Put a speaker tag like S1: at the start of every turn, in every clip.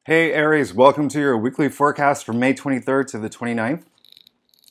S1: Hey Aries, welcome to your weekly forecast from May 23rd to the 29th.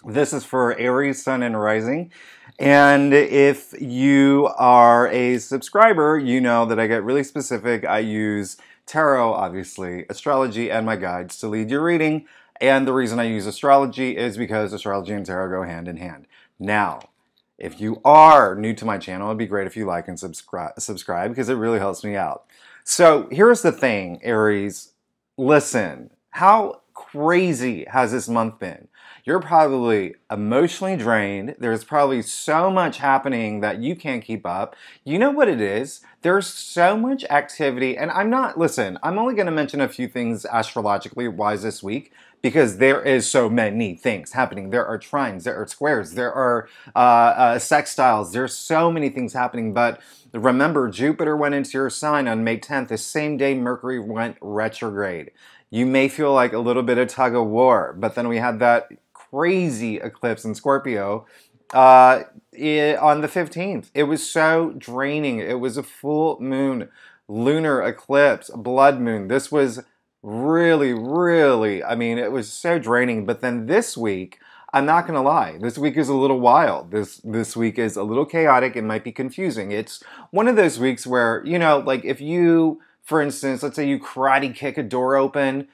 S1: This is for Aries, Sun, and Rising. And if you are a subscriber, you know that I get really specific. I use tarot, obviously, astrology, and my guides to lead your reading. And the reason I use astrology is because astrology and tarot go hand in hand. Now, if you are new to my channel, it'd be great if you like and subscribe because it really helps me out. So here's the thing, Aries. Listen, how crazy has this month been? You're probably emotionally drained. There's probably so much happening that you can't keep up. You know what it is? There's so much activity, and listen, I'm only going to mention a few things astrologically wise this week because there is so many things happening. There are trines, there are squares, there are sextiles, there's so many things happening, but remember, Jupiter went into your sign on May 10th, the same day Mercury went retrograde. You may feel like a little bit of tug of war, but then we had that crazy eclipse in Scorpio on the 15th. It was so draining. It was a full moon, lunar eclipse, blood moon. This was really, I mean, it was so draining. But then this week, I'm not going to lie, this week is a little wild. This week is a little chaotic. It might be confusing. It's one of those weeks where, you know, like if you, for instance, let's say you karate kick a door open,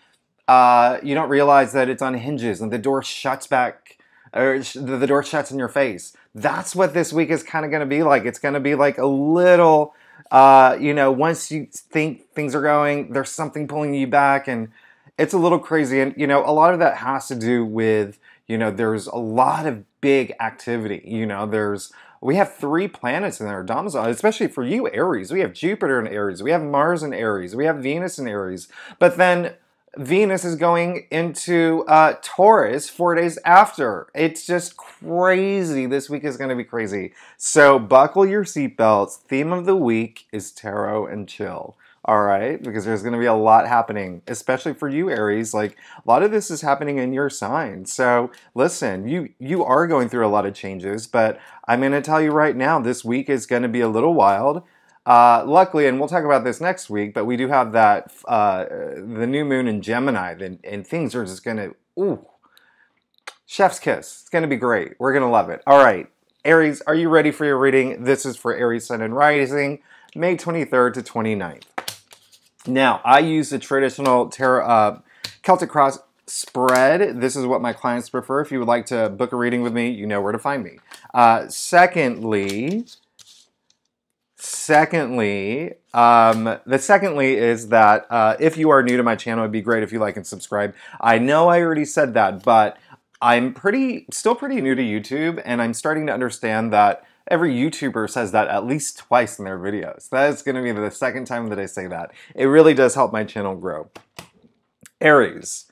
S1: you don't realize that it's on hinges and the door shuts back, or the door shuts in your face. That's what this week is kind of going to be like. It's going to be like a little, you know, once you think things are going, there's something pulling you back, and it's a little crazy. And, you know, a lot of that has to do with, you know, there's a lot of big activity. You know, we have 3 planets in our domicile, especially for you, Aries. We have Jupiter in Aries. We have Mars in Aries. We have Venus in Aries. But then Venus is going into Taurus 4 days after. It's just crazy. This week is going to be crazy. So buckle your seatbelts. Theme of the week is tarot and chill. All right, because there's going to be a lot happening, especially for you, Aries. Like, a lot of this is happening in your sign. So listen, you are going through a lot of changes, but I'm going to tell you right now, this week is going to be a little wild. Luckily, and we'll talk about this next week, but we do have that the new moon in Gemini, and things are just going to, ooh, chef's kiss. It's going to be great. We're going to love it. All right, Aries, are you ready for your reading? This is for Aries, Sun, and Rising, May 23rd to 29th. Now, I use the traditional Celtic Cross spread. This is what my clients prefer. If you would like to book a reading with me, you know where to find me. Secondly, is that if you are new to my channel, it'd be great if you like and subscribe. I know I already said that, but I'm still pretty new to YouTube, and I'm starting to understand that every YouTuber says that at least twice in their videos. That is going to be the second time that I say that. It really does help my channel grow. Aries.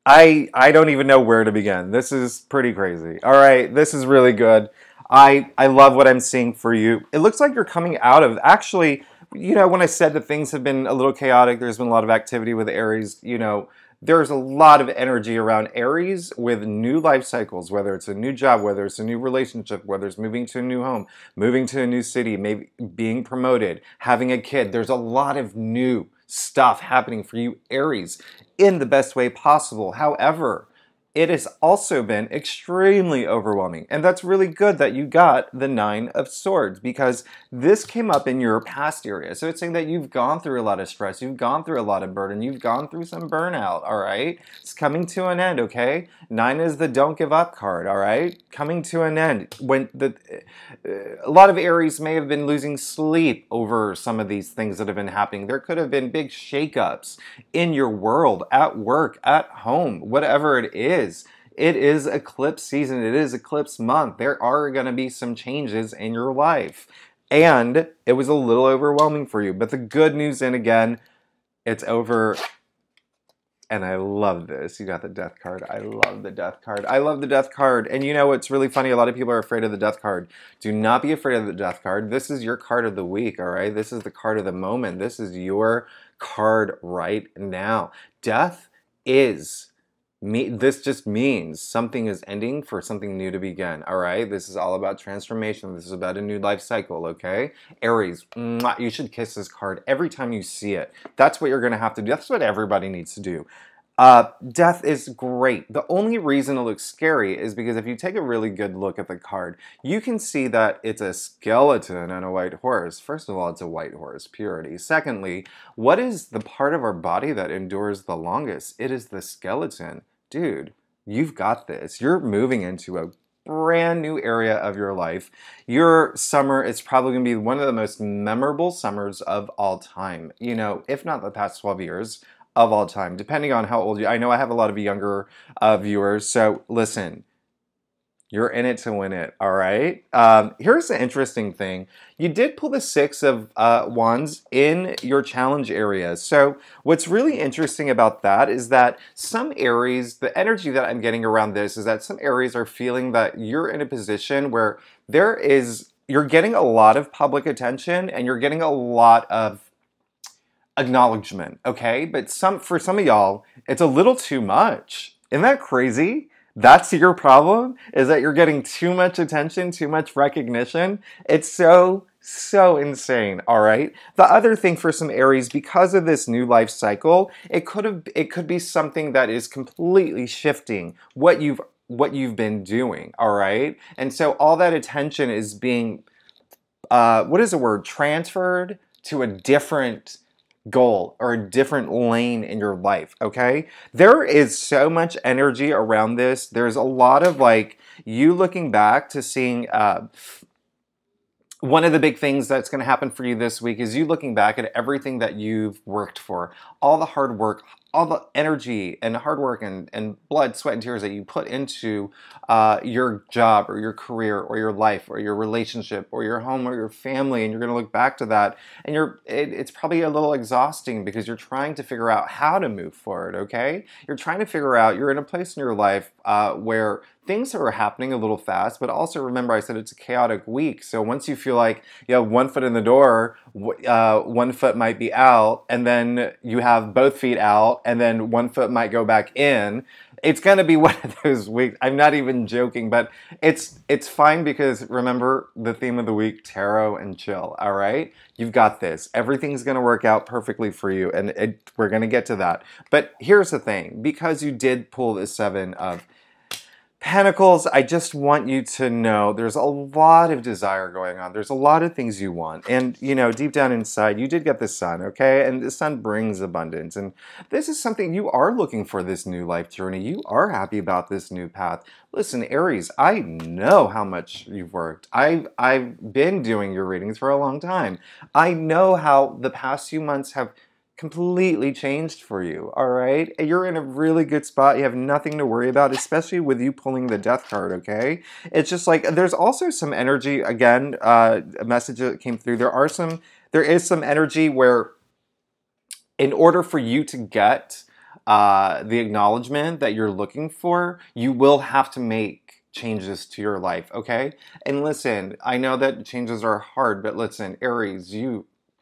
S1: I don't even know where to begin. This is pretty crazy. All right, this is really good. I love what I'm seeing for you. It looks like you're coming out of, actually, you know, when I said that things have been a little chaotic, there's been a lot of activity with Aries, you know, there's a lot of energy around Aries with new life cycles, whether it's a new job, whether it's a new relationship, whether it's moving to a new home, moving to a new city, maybe being promoted, having a kid. There's a lot of new stuff happening for you, Aries, in the best way possible. However, it has also been extremely overwhelming. And that's really good that you got the 9 of Swords, because this came up in your past area. So it's saying that you've gone through a lot of stress, you've gone through a lot of burden, you've gone through some burnout, all right? It's coming to an end, okay? 9 is the don't give up card, all right? Coming to an end. When a lot of Aries may have been losing sleep over some of these things that have been happening. There could have been big shakeups in your world, at work, at home, whatever it is. It is eclipse season. It is eclipse month. There are going to be some changes in your life. And it was a little overwhelming for you. But the good news, and again, it's over. And I love this. You got the Death card. I love the Death card. I love the Death card. And you know what's really funny? A lot of people are afraid of the Death card. Do not be afraid of the Death card. This is your card of the week, all right? This is the card of the moment. This is your card right now. Death is This just means something is ending for something new to begin, all right? This is all about transformation. This is about a new life cycle, okay? Aries, mwah, you should kiss this card every time you see it. That's what you're going to have to do. That's what everybody needs to do. Death is great. The only reason it looks scary is because if you take a really good look at the card, you can see that it's a skeleton and a white horse. First of all, it's a white horse, purity. Secondly, what is the part of our body that endures the longest? It is the skeleton. Dude, you've got this. You're moving into a brand new area of your life. Your summer is probably going to be one of the most memorable summers of all time. You know, if not the past 12 years of all time, depending on how old you. I know I have a lot of younger viewers, so listen, you're in it to win it, all right? Here's the interesting thing. You did pull the Six of Wands in your challenge area. So what's really interesting about that is that some Aries, the energy that I'm getting around this is that some Aries are feeling that you're in a position where you're getting a lot of public attention and you're getting a lot of acknowledgement, okay? But for some of y'all, it's a little too much. Isn't that crazy? That's your problem, is that you're getting too much attention, too much recognition. It's so insane, all right? The other thing for some Aries, because of this new life cycle, it could be something that is completely shifting what you've been doing, all right? And so all that attention is being, what is the word? Transferred to a different goal or a different lane in your life, okay? There is so much energy around this. There's a lot of like you looking back to seeing one of the big things that's going to happen for you this week is you looking back at everything that you've worked for, all the hard work, all the energy and hard work and blood, sweat, and tears that you put into your job or your career or your life or your relationship or your home or your family, and you're going to look back to that, and it's probably a little exhausting because you're trying to figure out how to move forward, okay? You're trying to figure out, you're in a place in your life where things are happening a little fast, but also remember I said it's a chaotic week. So once you feel like you have one foot in the door, one foot might be out, and then you have both feet out, and then one foot might go back in. It's going to be one of those weeks. I'm not even joking, but it's fine because remember the theme of the week, tarot and chill, all right? You've got this. Everything's going to work out perfectly for you, and we're going to get to that. But here's the thing. Because you did pull the Seven of Pentacles, I just want you to know there's a lot of desire going on. There's a lot of things you want. And, you know, deep down inside, you did get the sun, okay? And the sun brings abundance. And this is something you are looking for, this new life journey. You are happy about this new path. Listen, Aries, I know how much you've worked. I've been doing your readings for a long time. I know how the past few months have completely changed for you, all right? You're in a really good spot. You have nothing to worry about, especially with you pulling the death card, okay? It's just like, there's also some energy, again, a message that came through. There is some energy where in order for you to get the acknowledgement that you're looking for, you will have to make changes to your life, okay? And listen, I know that changes are hard, but listen, Aries,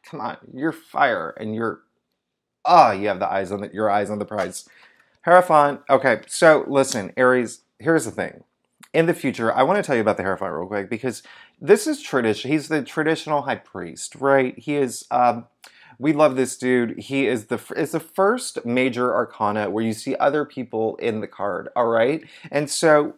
S1: come on, you're fire and you have your eyes on the prize. Hierophant. Okay, so listen, Aries, here's the thing. In the future, I want to tell you about the Hierophant real quick because this is tradition. He's the traditional high priest, right? He is, we love this dude. He is the first major arcana where you see other people in the card, all right? And so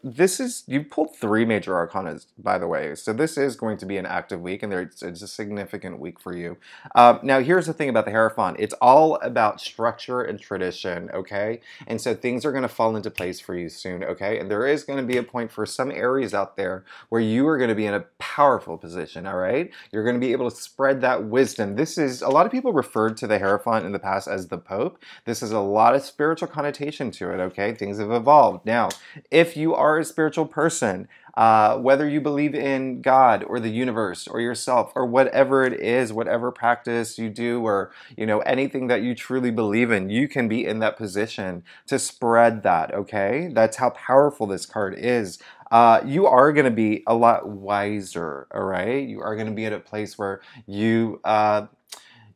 S1: you pulled 3 major arcanas, by the way. So this is going to be an active week, and it's a significant week for you. Now, here's the thing about the Hierophant. It's all about structure and tradition, okay? And so things are going to fall into place for you soon, okay? And there is going to be a point for some Aries out there where you are going to be in a powerful position, all right? You're going to be able to spread that wisdom. This is, a lot of people referred to the Hierophant in the past as the Pope. This has a lot of spiritual connotation to it, okay? Things have evolved. Now, if you are a spiritual person, whether you believe in God or the universe or yourself or whatever it is, whatever practice you do or, you know, anything that you truly believe in, you can be in that position to spread that, okay? That's how powerful this card is. You are going to be a lot wiser, all right? You are going to be at a place where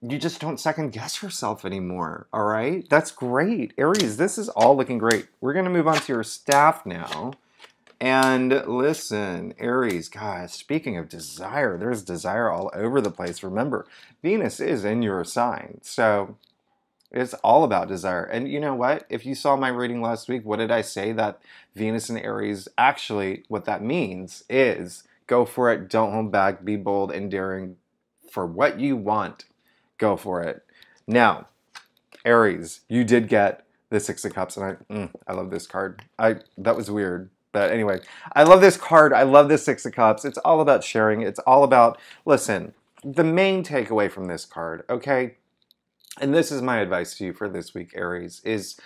S1: you just don't second guess yourself anymore. All right, that's great, Aries. This is all looking great. We're gonna move on to your staff now. And listen, Aries, guys, speaking of desire, there's desire all over the place. Remember, Venus is in your sign, so it's all about desire. And you know what? If you saw my reading last week, what did I say? That Venus and Aries, actually, what that means is go for it, don't hold back, be bold and daring for what you want. Go for it. Now, Aries, you did get the Six of Cups, and I love this card. That was weird. But anyway, I love this card. I love this Six of Cups. It's all about sharing. It's all about, listen, the main takeaway from this card, okay? And this is my advice to you for this week, Aries, is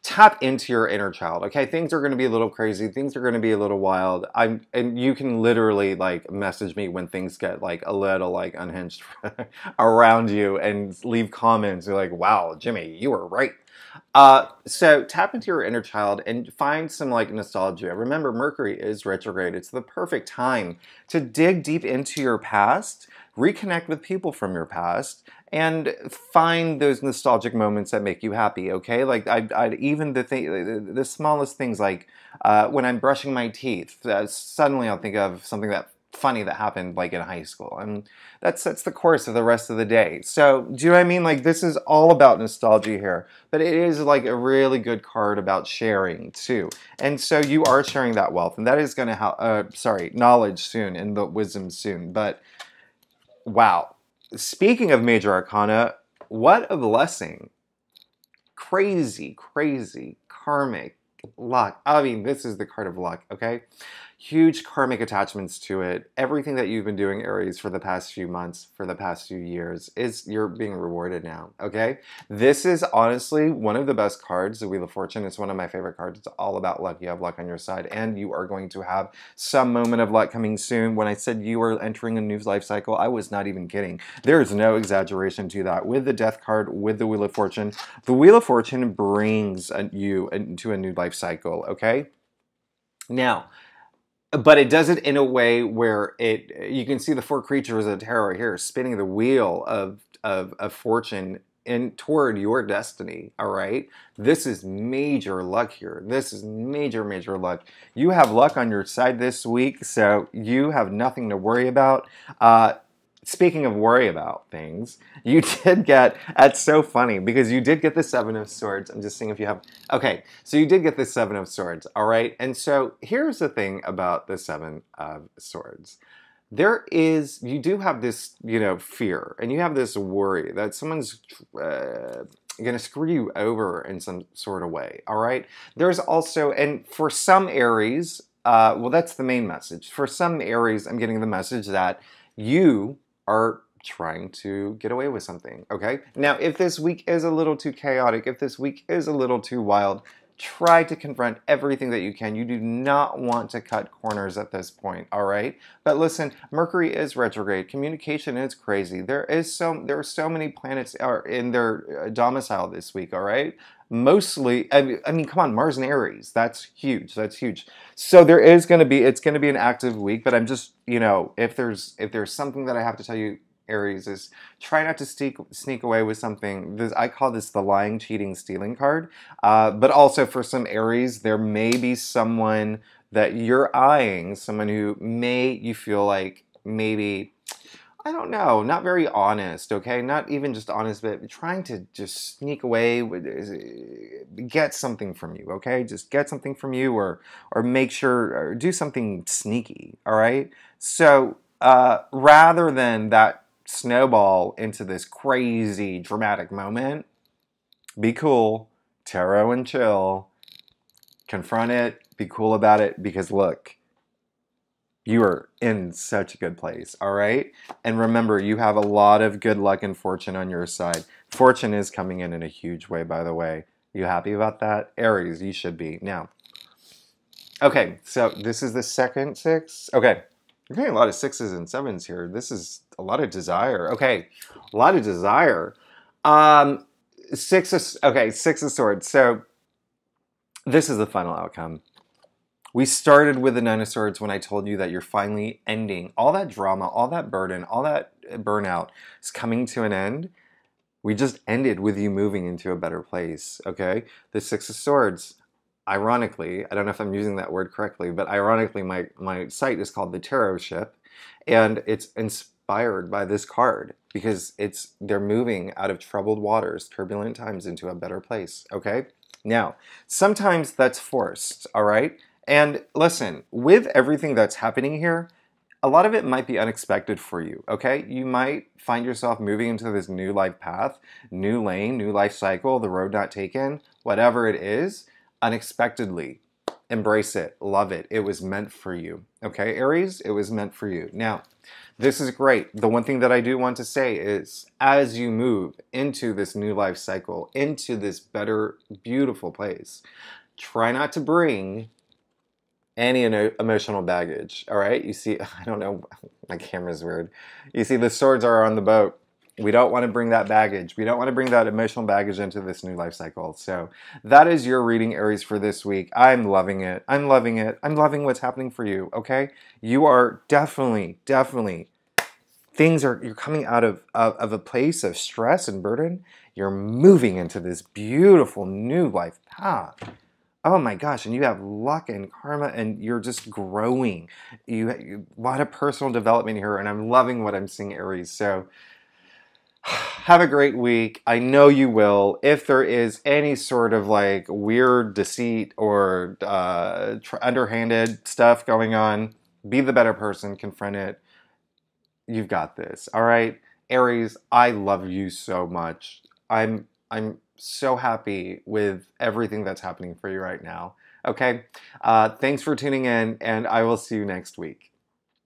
S1: tap into your inner child, okay? Things are going to be a little crazy. Things are going to be a little wild. And you can literally, like, message me when things get, like, a little, like, unhinged around you and leave comments. You're like, wow, Jimmy, you were right. So tap into your inner child and find some like nostalgia. Remember, Mercury is retrograde. It's the perfect time to dig deep into your past, reconnect with people from your past, and find those nostalgic moments that make you happy. Okay, like I'd even the smallest things, like when I'm brushing my teeth, suddenly I'll think of something that funny that happened like in high school, and that sets the course of the rest of the day. So do you know what I mean? Like, this is all about nostalgia here, but it is like a really good card about sharing too. And so you are sharing that wealth, and that is going to help, knowledge soon and the wisdom soon. But wow, speaking of major arcana, what a blessing. Crazy, crazy karmic luck. I mean, this is the card of luck, okay? Huge karmic attachments to it. Everything that you've been doing, Aries, for the past few months, for the past few years, you're being rewarded now, okay? This is honestly one of the best cards, the Wheel of Fortune. It's one of my favorite cards. It's all about luck. You have luck on your side, and you are going to have some moment of luck coming soon. When I said you are entering a new life cycle, I was not even kidding. There is no exaggeration to that. With the Death card, with the Wheel of Fortune, the Wheel of Fortune brings you into a new life cycle, okay? Now, but it does it in a way where you can see the four creatures of tarot here spinning the wheel of fortune toward your destiny, all right? This is major luck here. This is major, major luck. You have luck on your side this week, so you have nothing to worry about. Speaking of worry about things, you did get, that's so funny, because you did get the Seven of Swords. I'm just seeing if you have, okay, so you did get the Seven of Swords, all right? And so here's the thing about the Seven of Swords. You do have this, fear, and you have this worry that someone's going to screw you over in some sort of way, all right? There's also, and for some Aries, well, that's the main message. For some Aries, I'm getting the message that you are trying to get away with something, okay? Now, if this week is a little too chaotic, if this week is a little too wild, try to confront everything that you can. You do not want to cut corners at this point, all right? But listen, Mercury is retrograde. Communication is crazy. There are so many planets are in their domicile this week, all right? Mostly, I mean, come on, Mars and Aries. That's huge. That's huge. So it's going to be an active week, but I'm just, if there's something that I have to tell you, Aries, is try not to sneak away with something. I call this the lying, cheating, stealing card. But also for some Aries, there may be someone that you're eyeing, someone who you feel like maybe, I don't know, not very honest, okay? Not even just honest, but trying to just sneak away, get something from you, okay? Just get something from you, or make sure, or do something sneaky, all right? So rather than that snowball into this crazy dramatic moment, be cool, tarot and chill, confront it, be cool about it, because look, you are in such a good place, all right? And remember, you have a lot of good luck and fortune on your side. Fortune is coming in a huge way, by the way. You happy about that? Aries, you should be. Now, okay, so this is the second six. Okay, you're getting a lot of sixes and sevens here. This is a lot of desire. Okay, a lot of desire. Six of Swords. So this is the final outcome. We started with the Nine of Swords when I told you that you're finally ending all that drama, all that burden, all that burnout is coming to an end. We just ended with you moving into a better place, okay? The Six of Swords, ironically, I don't know if I'm using that word correctly, but ironically, my site is called the Tarot Ship, and it's inspired by this card because they're moving out of troubled waters, turbulent times into a better place, okay? Now, sometimes that's forced, all right? And listen, with everything that's happening here, a lot of it might be unexpected for you, okay? You might find yourself moving into this new life path, new lane, new life cycle, the road not taken, whatever it is, unexpectedly. Embrace it, love it. It was meant for you, okay, Aries? It was meant for you. Now, this is great. The one thing that I do want to say is, as you move into this new life cycle, into this better, beautiful place, try not to bring any emotional baggage, all right? You see, I don't know, my camera's weird. You see, the swords are on the boat. We don't want to bring that baggage. We don't want to bring that emotional baggage into this new life cycle. So that is your reading, Aries, for this week. I'm loving it. I'm loving it. I'm loving what's happening for you, okay? You are definitely, you're coming out of a place of stress and burden. You're moving into this beautiful new life path. Oh my gosh, and you have luck and karma, and you're just growing. A lot of personal development here, and I'm loving what I'm seeing, Aries. So have a great week. I know you will. If there is any sort of like weird deceit or underhanded stuff going on, be the better person, confront it. You've got this, all right? Aries, I love you so much. I'm so happy with everything that's happening for you right now. Okay? Thanks for tuning in, and I will see you next week.